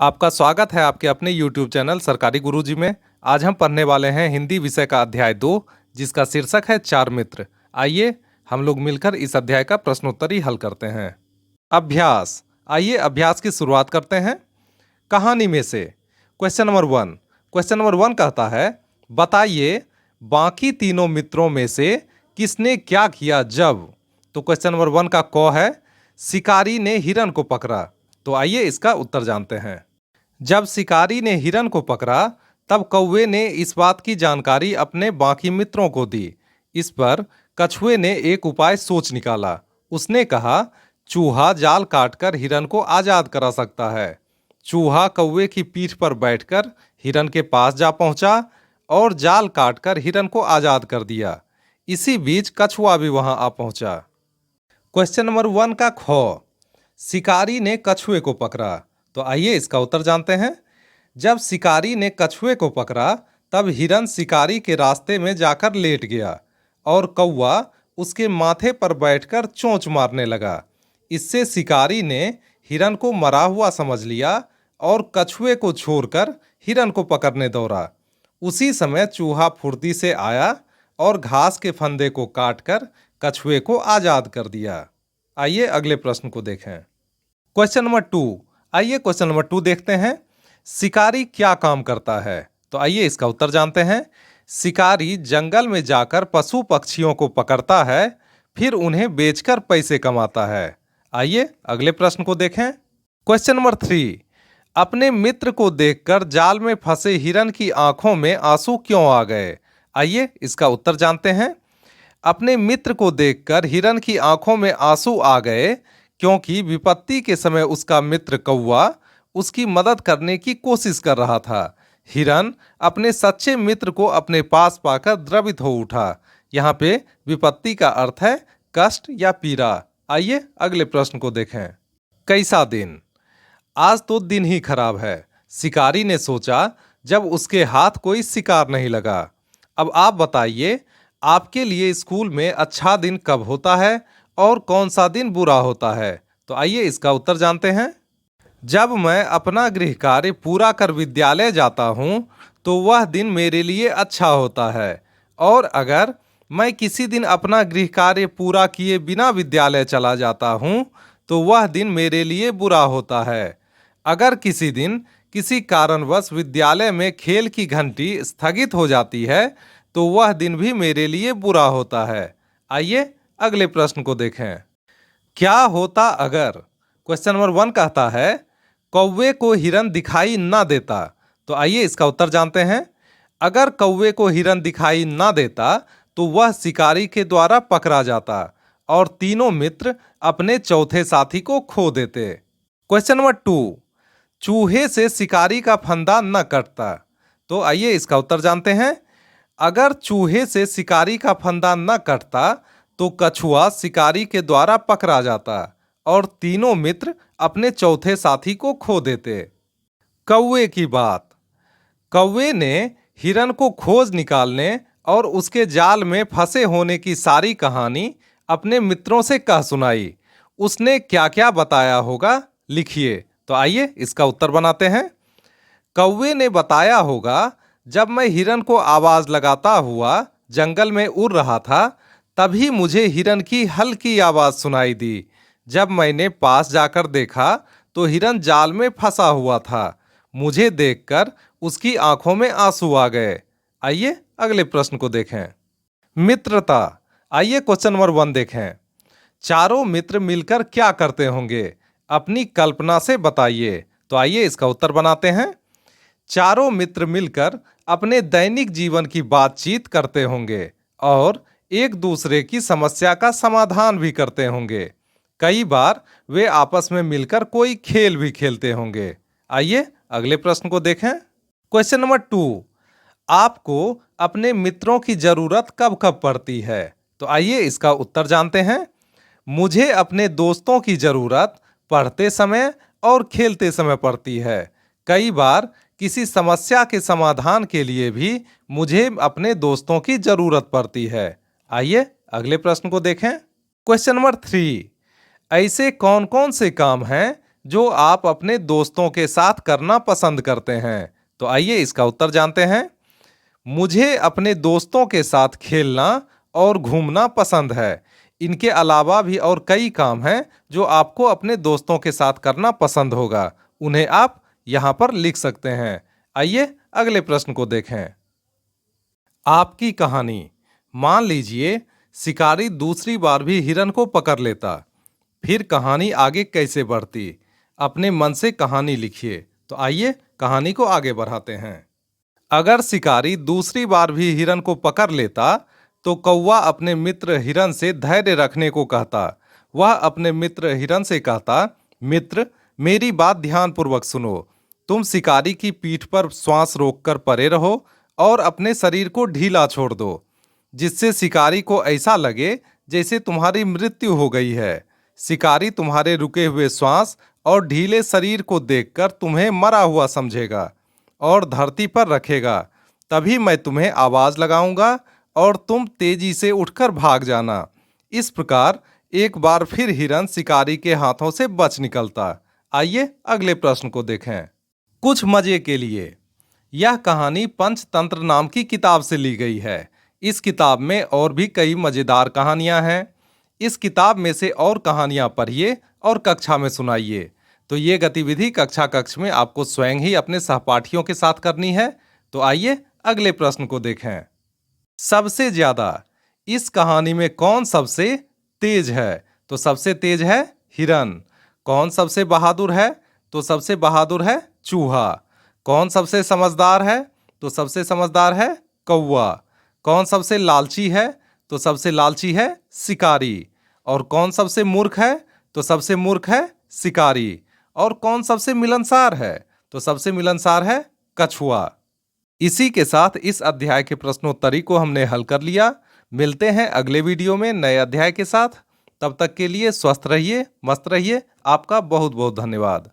आपका स्वागत है आपके अपने YouTube चैनल सरकारी गुरुजी में। आज हम पढ़ने वाले हैं हिंदी विषय का अध्याय 2, जिसका शीर्षक है चार मित्र। आइए हम लोग मिलकर इस अध्याय का प्रश्नोत्तरी हल करते हैं। अभ्यास। आइए अभ्यास की शुरुआत करते हैं। कहानी में से क्वेश्चन नंबर 1 कहता है, बताइए बाकी तीनों मित्रों में से किसने क्या किया जब। तो क्वेश्चन नंबर 1 का क है, शिकारी ने हिरन को पकड़ा। तो आइए इसका उत्तर जानते हैं। जब शिकारी ने हिरन को पकड़ा तब कौवे ने इस बात की जानकारी अपने बाकी मित्रों को दी। इस पर कछुए ने एक उपाय सोच निकाला। उसने कहा, चूहा जाल काटकर हिरन को आजाद करा सकता है। चूहा कौवे की पीठ पर बैठकर हिरन के पास जा पहुंचा और जाल काटकर हिरन को आजाद कर दिया। इसी बीच कछुआ भी वहां आ पहुंचा। क्वेश्चन नंबर 1 का ख, शिकारी ने कछुए को पकड़ा। तो आइए इसका उत्तर जानते हैं। जब शिकारी ने कछुए को पकड़ा तब हिरन शिकारी के रास्ते में जाकर लेट गया और कौवा उसके माथे पर बैठकर चोंच मारने लगा। इससे शिकारी ने हिरन को मरा हुआ समझ लिया और कछुए को छोड़कर हिरन को पकड़ने दौड़ा। उसी समय चूहा फुर्ती से आया और घास के फंदे को काटकर कछुए को आजाद कर दिया। आइए अगले प्रश्न को देखें। Question number 2। आइए क्वेश्चन नंबर 2 देखते हैं। शिकारी क्या काम करता है। तो आइए इसका उत्तर जानते हैं। शिकारी जंगल में जाकर पशु पक्षियों को पकड़ता है, फिर उन्हें बेचकर पैसे कमाता है। आइए अगले प्रश्न को देखें। Question number 3। अपने मित्र को देखकर जाल में फंसे हिरन की आंखों में आंसू क्यों आ गए। आइए इसका उत्तर जानते हैं। अपने मित्र को देखकर हिरन की आंखों में आंसू आ गए क्योंकि विपत्ति के समय उसका मित्र कौवा उसकी मदद करने की कोशिश कर रहा था। हिरन अपने सच्चे मित्र को अपने पास पाकर द्रवित हो उठा। यहाँ पे विपत्ति का अर्थ है कष्ट या पीड़ा। आइए अगले प्रश्न को देखें। कैसा दिन। आज तो दिन ही खराब है, शिकारी ने सोचा जब उसके हाथ कोई शिकार नहीं लगा। अब आप बताइए, आपके लिए स्कूल में अच्छा दिन कब होता है और कौन सा दिन बुरा होता है। तो आइए इसका उत्तर जानते हैं। जब मैं अपना गृह कार्य पूरा कर विद्यालय जाता हूँ तो वह दिन मेरे लिए अच्छा होता है, और अगर मैं किसी दिन अपना गृह कार्य पूरा किए बिना विद्यालय चला जाता हूँ तो वह दिन मेरे लिए बुरा होता है। अगर किसी दिन किसी कारणवश विद्यालय में खेल की घंटी स्थगित हो जाती है तो वह दिन भी मेरे लिए बुरा होता है। आइए अगले प्रश्न को देखें। क्या होता अगर। क्वेश्चन नंबर 1 कहता है, कौवे को हिरन दिखाई ना देता। तो आइए इसका उत्तर जानते हैं। अगर कौवे को हिरन दिखाई ना देता तो वह शिकारी के द्वारा पकड़ा जाता और तीनों मित्र अपने चौथे साथी को खो देते। Question number 2। चूहे से शिकारी का फंदा न कटता। तो आइए इसका उत्तर जानते हैं। अगर चूहे से शिकारी का फंदा न कटता तो कछुआ शिकारी के द्वारा पकड़ा जाता और तीनों मित्र अपने चौथे साथी को खो देते। कौवे की बात। कौवे ने हिरन को खोज निकालने और उसके जाल में फंसे होने की सारी कहानी अपने मित्रों से कह सुनाई। उसने क्या क्या बताया होगा, लिखिए। तो आइए इसका उत्तर बनाते हैं। कौवे ने बताया होगा, जब मैं हिरन को आवाज लगाता हुआ जंगल में उड़ रहा था तभी मुझे हिरन की हल्की आवाज सुनाई दी। जब मैंने पास जाकर देखा तो हिरन जाल में फंसा हुआ था। मुझे देखकर उसकी आंखों में आंसू आ गए। आइए अगले प्रश्न को देखें। मित्रता। आइए क्वेश्चन नंबर 1 देखें। चारों मित्र मिलकर क्या करते होंगे, अपनी कल्पना से बताइए। तो आइए इसका उत्तर बनाते हैं। चारों मित्र मिलकर अपने दैनिक जीवन की बातचीत करते होंगे और एक दूसरे की समस्या का समाधान भी करते होंगे। कई बार वे आपस में मिलकर कोई खेल भी खेलते होंगे। आइए अगले प्रश्न को देखें। Question number 2। आपको अपने मित्रों की जरूरत कब कब पड़ती है। तो आइए इसका उत्तर जानते हैं। मुझे अपने दोस्तों की जरूरत पढ़ते समय और खेलते समय पड़ती है। कई बार किसी समस्या के समाधान के लिए भी मुझे अपने दोस्तों की जरूरत पड़ती है। आइए अगले प्रश्न को देखें। Question number 3। ऐसे कौन कौन से काम हैं जो आप अपने दोस्तों के साथ करना पसंद करते हैं? तो आइए इसका उत्तर जानते हैं। मुझे अपने दोस्तों के साथ खेलना और घूमना पसंद है। इनके अलावा भी और कई काम हैं जो आपको अपने दोस्तों के साथ करना पसंद होगा। उन्हें आप यहाँ पर लिख सकते हैं। आइए अगले प्रश्न को देखें। आपकी कहानी। मान लीजिए शिकारी दूसरी बार भी हिरन को पकड़ लेता, फिर कहानी आगे कैसे बढ़ती? अपने मन से कहानी लिखिए। तो आइए कहानी को आगे बढ़ाते हैं। अगर शिकारी दूसरी बार भी हिरन को पकड़ लेता तो कौवा अपने मित्र हिरन से धैर्य रखने को कहता। वह अपने मित्र हिरन से कहता, मित्र, मेरी बात ध्यानपूर्वक सुनो। तुम शिकारी की पीठ पर श्वास रोककर पड़े रहो और अपने शरीर को ढीला छोड़ दो, जिससे शिकारी को ऐसा लगे जैसे तुम्हारी मृत्यु हो गई है। शिकारी तुम्हारे रुके हुए श्वास और ढीले शरीर को देखकर तुम्हें मरा हुआ समझेगा और धरती पर रखेगा। तभी मैं तुम्हें आवाज लगाऊंगा और तुम तेजी से उठकर भाग जाना। इस प्रकार एक बार फिर हिरन शिकारी के हाथों से बच निकलता। आइए अगले प्रश्न को देखें। कुछ मजे के लिए, यह कहानी पंचतंत्र नाम की किताब से ली गई है। इस किताब में और भी कई मजेदार कहानियां हैं। इस किताब में से और कहानियां पढ़िए और कक्षा में सुनाइए। तो ये गतिविधि कक्षा कक्ष में आपको स्वयं ही अपने सहपाठियों के साथ करनी है। तो आइए अगले प्रश्न को देखें। सबसे ज्यादा, इस कहानी में कौन सबसे तेज है? तो सबसे तेज है हिरन। कौन सबसे बहादुर है? तो सबसे बहादुर है चूहा। कौन सबसे समझदार है? तो सबसे समझदार है कौवा। कौन सबसे लालची है? तो सबसे लालची है शिकारी। और कौन सबसे मूर्ख है? तो सबसे मूर्ख है शिकारी। और कौन सबसे मिलनसार है? तो सबसे मिलनसार है कछुआ। इसी के साथ इस अध्याय के प्रश्नोत्तरी को हमने हल कर लिया। मिलते हैं अगले वीडियो में नए अध्याय के साथ। तब तक के लिए स्वस्थ रहिए, मस्त रहिए। आपका बहुत बहुत धन्यवाद।